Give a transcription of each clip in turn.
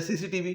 CCTV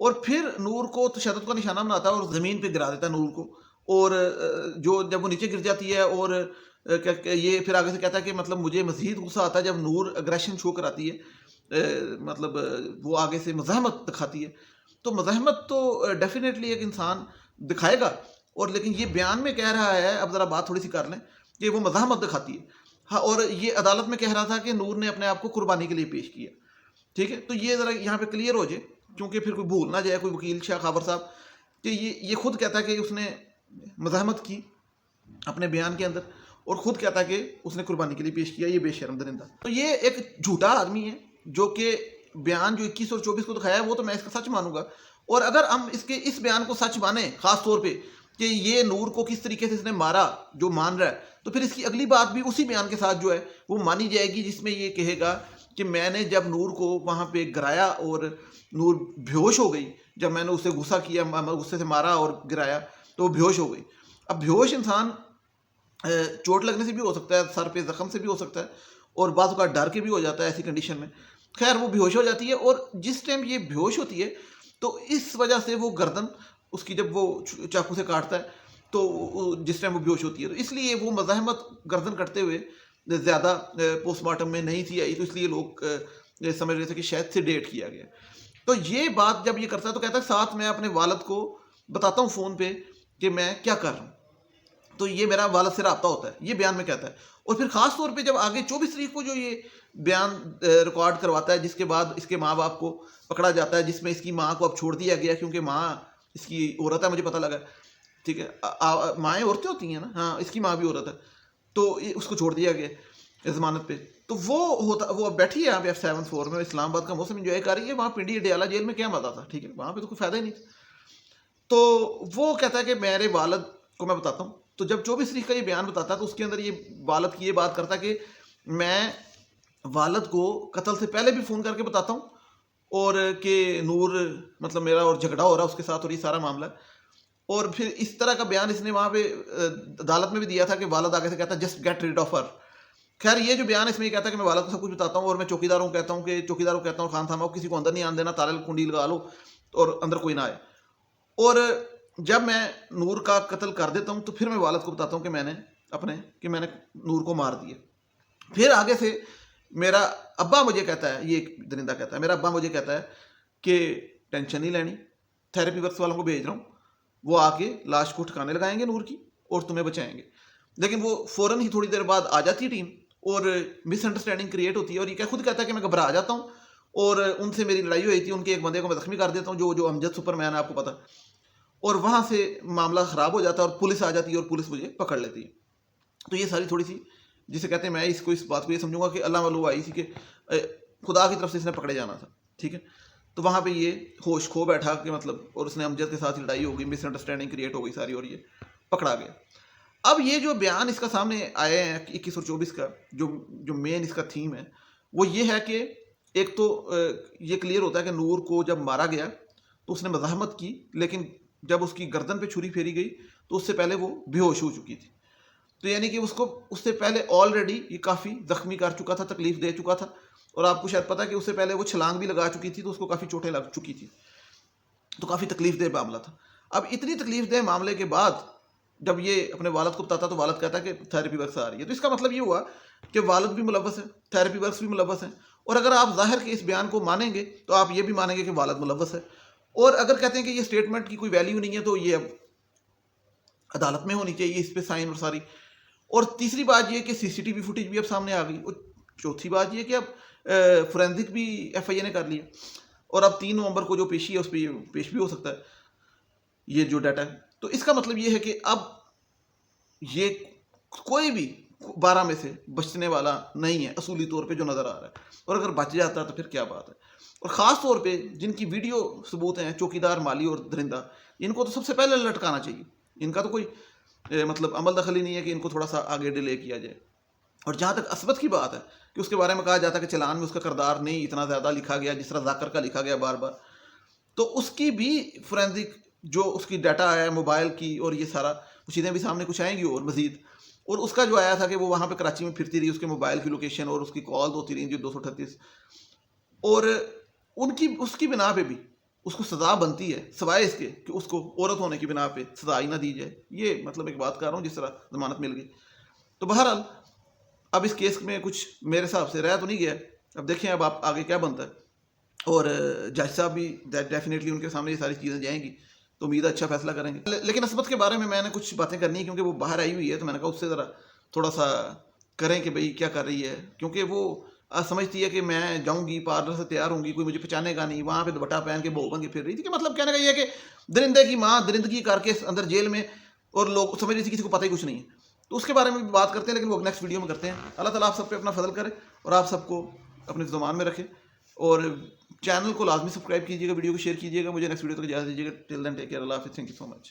اور پھر نور کو تشدد کا نشانہ بناتا ہے اور زمین پہ گرا دیتا ہے نور کو، اور جو جب وہ نیچے گر جاتی ہے، اور یہ پھر آگے سے کہتا ہے کہ مطلب مجھے مزید غصہ آتا ہے جب نور اگریشن شو کراتی ہے، مطلب وہ آگے سے مزاحمت دکھاتی ہے. تو مزاحمت تو ڈیفینیٹلی ایک انسان دکھائے گا، اور لیکن یہ بیان میں کہہ رہا ہے، اب ذرا بات تھوڑی سی کر لیں، کہ وہ مزاحمت دکھاتی ہے. ہاں، اور یہ عدالت میں کہہ رہا تھا کہ نور نے اپنے آپ کو قربانی کے لیے پیش کیا. ٹھیک ہے، تو یہ ذرا یہاں پہ کلیئر ہو جائے، کیونکہ پھر کوئی بھول نہ جائے کوئی وکیل شاہ خاور صاحب، کہ یہ خود کہتا ہے کہ اس نے مزاحمت کی اپنے بیان کے اندر، اور خود کہتا ہے کہ اس نے قربانی کے لیے پیش کیا، یہ بے شرم درندہ. تو یہ ایک جھوٹا آدمی ہے، جو کہ بیان جو 21 اور 24 کو دکھایا ہے وہ تو میں اس کا سچ مانوں گا. اور اگر ہم اس بیان کو سچ مانیں، خاص طور پہ کہ یہ نور کو کس طریقے سے اس نے مارا جو مان رہا ہے، تو پھر اس کی اگلی بات بھی اسی بیان کے ساتھ جو ہے وہ مانی جائے گی، جس میں یہ کہے گا کہ میں نے جب نور کو وہاں پہ گرایا اور نور بے ہوش ہو گئی، جب میں نے اسے غصہ کیا، غصے سے مارا اور گرایا تو وہ بے ہوش ہو گئی. اب بے ہوش انسان چوٹ لگنے سے بھی ہو سکتا ہے، سر پہ زخم سے بھی ہو سکتا ہے، اور بعض اوقات ڈر کے بھی ہو جاتا ہے ایسی کنڈیشن میں. خیر، وہ بے ہوش ہو جاتی ہے، اور جس ٹائم یہ بے ہوش ہوتی ہے تو اس وجہ سے وہ گردن اس کی جب وہ چاقو سے کاٹتا ہے تو جس ٹائم وہ بے ہوش ہوتی ہے، تو اس لیے وہ مزاحمت گردن کٹتے ہوئے زیادہ پوسٹ مارٹم میں نہیں تھی آئی، تو اس لیے لوگ سمجھ رہے تھے کہ شاید سے ڈیٹ کیا گیا. تو یہ بات جب یہ کرتا ہے تو کہتا ہے ساتھ میں اپنے والد کو بتاتا ہوں فون پہ کہ میں کیا کر رہا ہوں، تو یہ میرا والد سے رابطہ ہوتا ہے، یہ بیان میں کہتا ہے. اور پھر خاص طور پہ جب آگے 24 تاریخ کو جو یہ بیان ریکارڈ کرواتا ہے، جس کے بعد اس کے ماں باپ کو پکڑا جاتا ہے، جس میں اس کی ماں کو اب چھوڑ دیا گیا کیونکہ ماں اس کی عورت ہے، مجھے پتہ لگا. ٹھیک ہے، مائیں عورتیں ہوتی ہیں نا، ہاں اس کی ماں بھی عورت ہے، تو اس کو چھوڑ دیا گیا ضمانت پہ. تو وہ بیٹھی ہے یہاں پہ F74 میں، اسلام آباد کا موسم انجوائے کر رہی ہے. وہاں پنڈی اڈیالہ جیل میں کیا مزہ تھا، ٹھیک ہے، وہاں پہ تو کوئی فائدہ ہی نہیں تھا. تو وہ کہتا ہے کہ میرے والد کو میں بتاتا ہوں. تو جب 24 تاریخ کا یہ بیان بتاتا ہے تو اس کے اندر یہ والد کی یہ بات کرتا ہے کہ میں والد کو قتل سے پہلے بھی فون کر کے بتاتا ہوں، اور کہ نور مطلب میرا اور جھگڑا ہو رہا ہے اس کے ساتھ، اور یہ سارا معاملہ ہے. اور پھر اس طرح کا بیان اس نے وہاں پہ عدالت میں بھی دیا تھا کہ والد آگے سے کہتا ہے just get rid of her. خیر، یہ جو بیان اس میں یہ کہتا ہے کہ میں والد کو سب کچھ بتاتا ہوں، اور میں چوکیداروں کو کہتا ہوں خان صاحب کسی کو اندر نہیں آنے دینا، تالے کنڈی لگا لو اور اندر کوئی نہ آئے. اور جب میں نور کا قتل کر دیتا ہوں تو پھر میں والد کو بتاتا ہوں کہ میں نے نور کو مار دیا. پھر آگے سے میرا ابا مجھے کہتا ہے، یہ درندہ کہتا ہے، میرا ابا مجھے کہتا ہے کہ ٹینشن نہیں لینی، تھیراپی ورکس والوں کو بھیج رہا ہوں، وہ آ کے لاش کو ٹھکانے لگائیں گے نور کی اور تمہیں بچائیں گے. لیکن وہ فوراً ہی تھوڑی دیر بعد آ جاتی ہے ٹیم، اور مس انڈرسٹینڈنگ کریٹ ہوتی ہے، اور یہ خود کہتا ہے کہ میں گھبرا جاتا ہوں، اور ان سے میری لڑائی ہوئی تھی، ان کے ایک بندے کو میں زخمی کر دیتا ہوں، جو امجد سپر مین ہے، آپ کو پتا. اور وہاں سے معاملہ خراب ہو جاتا ہے، اور پولیس آ جاتی ہے اور پولیس مجھے پکڑ لیتی ہے. تو یہ ساری تھوڑی سی، جسے کہتے ہیں میں اس بات کو یہ سمجھوں گا کہ اللہ والو آئی تھی کہ خدا کی طرف سے اس نے پکڑے جانا تھا. ٹھیک ہے، تو وہاں پہ یہ ہوش کھو بیٹھا کہ مطلب، اور اس نے امجد کے ساتھ لڑائی ہو گئی، مس انڈرسٹینڈنگ کریٹ ہو گئی ساری، اور یہ پکڑا گیا. اب یہ جو بیان اس کا سامنے آئے ہیں 21 اور 24 کا، جو مین اس کا تھیم ہے وہ یہ ہے کہ ایک تو یہ کلیئر ہوتا ہے کہ نور کو جب مارا گیا تو اس نے مزاحمت کی، لیکن جب اس کی گردن پہ چھری پھیری گئی تو اس سے پہلے وہ بے ہوش ہو چکی تھی. تو یعنی کہ اس سے پہلے آلریڈی یہ کافی زخمی کر چکا تھا، تکلیف دے چکا تھا، اور آپ کو شاید پتا کہ اس سے پہلے وہ چھلانگ بھی لگا چکی تھی، تو اس کو کافی چوٹیں لگ چکی تھی، تو کافی تکلیف دہ معاملہ تھا. اب اتنی تکلیف دہ معاملے کے بعد جب یہ اپنے والد کو بتاتا تو والد کہتا ہے کہ تھیراپی ورکس آ رہی ہے. تو اس کا مطلب یہ ہوا کہ والد بھی ملوث ہے، تھیراپی ورکس بھی ملوث ہیں، اور اگر آپ ظاہر کے اس بیان کو مانیں گے تو آپ یہ بھی مانیں گے کہ والد ملوث ہے. اور اگر کہتے ہیں کہ یہ اسٹیٹمنٹ کی کوئی ویلیو نہیں ہے تو یہ اب عدالت میں ہونی چاہیے، اس پہ سائن اور ساری. اور تیسری بات یہ کہ CCTV فوٹیج بھی اب سامنے آ گئی. اور چوتھی بات یہ کہ اب فورینزک بھی FIA نے کر لیا، اور اب 3 نومبر کو جو پیشی ہے اس پہ یہ پیش بھی ہو سکتا ہے یہ جو ڈیٹا ہے. تو اس کا مطلب یہ ہے کہ اب یہ کوئی بھی 12 میں سے بچنے والا نہیں ہے اصولی طور پہ جو نظر آ رہا ہے، اور اگر بچ جاتا ہے تو پھر کیا بات ہے. اور خاص طور پہ جن کی ویڈیو ثبوت ہیں، چوکیدار، مالی اور درندہ، ان کو تو سب سے پہلے لٹکانا چاہیے. ان کا تو کوئی مطلب عمل دخل ہی نہیں ہے کہ ان کو تھوڑا سا آگے ڈیلے کیا جائے. اور جہاں تک عصمت کی بات ہے کہ اس کے بارے میں کہا جاتا ہے کہ چلان میں اس کا کردار نہیں اتنا زیادہ لکھا گیا جس طرح ذاکر کا لکھا گیا بار بار، تو اس کی بھی فورینزک جو اس کی ڈیٹا ہے موبائل کی، اور یہ سارا چیزیں بھی سامنے کچھ آئیں گی اور مزید. اور اس کا جو آیا تھا کہ وہ وہاں پہ کراچی میں پھرتی رہی، اس کے موبائل کی لوکیشن اور اس کی کال ہوتی رہی جو 238، اور اس کی بنا پہ بھی اس کو سزا بنتی ہے سوائے اس کے کہ اس کو عورت ہونے کی بنا پہ سزا ہی نہ دی جائے. یہ مطلب ایک بات کر رہا ہوں جس طرح ضمانت مل گئی. تو بہرحال اب اس کیس میں کچھ میرے حساب سے رہ تو نہیں گیا. اب دیکھیں اب آپ آگے کیا بنتا ہے. اور جج صاحب بھی ڈیفینیٹلی ان کے سامنے یہ ساری چیزیں جائیں گی تو امید ہے اچھا فیصلہ کریں گے. لیکن عصمت کے بارے میں نے کچھ باتیں کرنی ہے کیونکہ وہ باہر آئی ہوئی ہے, تو میں نے کہا اس سے ذرا تھوڑا سا کریں کہ بھئی کیا کر رہی ہے, کیونکہ وہ سمجھتی ہے کہ میں جاؤں گی پارلر سے تیار ہوں گی, کوئی مجھے پہچانے گا نہیں, وہاں پہ دوپٹہ پہن کے بہو بن کے پھر رہی تھی. کہ مطلب کہنے کا یہ ہے کہ درندے کی ماں درندگی کر کے اندر جیل میں, اور لوگ سمجھ رہی تھی کسی کو پتہ ہی کچھ نہیں ہے. تو اس کے بارے میں بھی بات کرتے ہیں لیکن وہ نیکسٹ ویڈیو میں کرتے ہیں. اللہ تعالیٰ آپ سب پہ اپنا فضل کرے اور آپ سب کو اپنے زمان میں رکھے, اور چینل کو لازمی سبسکرائب کیجیے گا, ویڈیو کو شیئر کیجیے گا. مجھے نیکسٹ ویڈیو تک اجازت دیجیے گا. ٹل دین ٹیک کیئر, اللہ حافظ, تھینک یو سو مچ.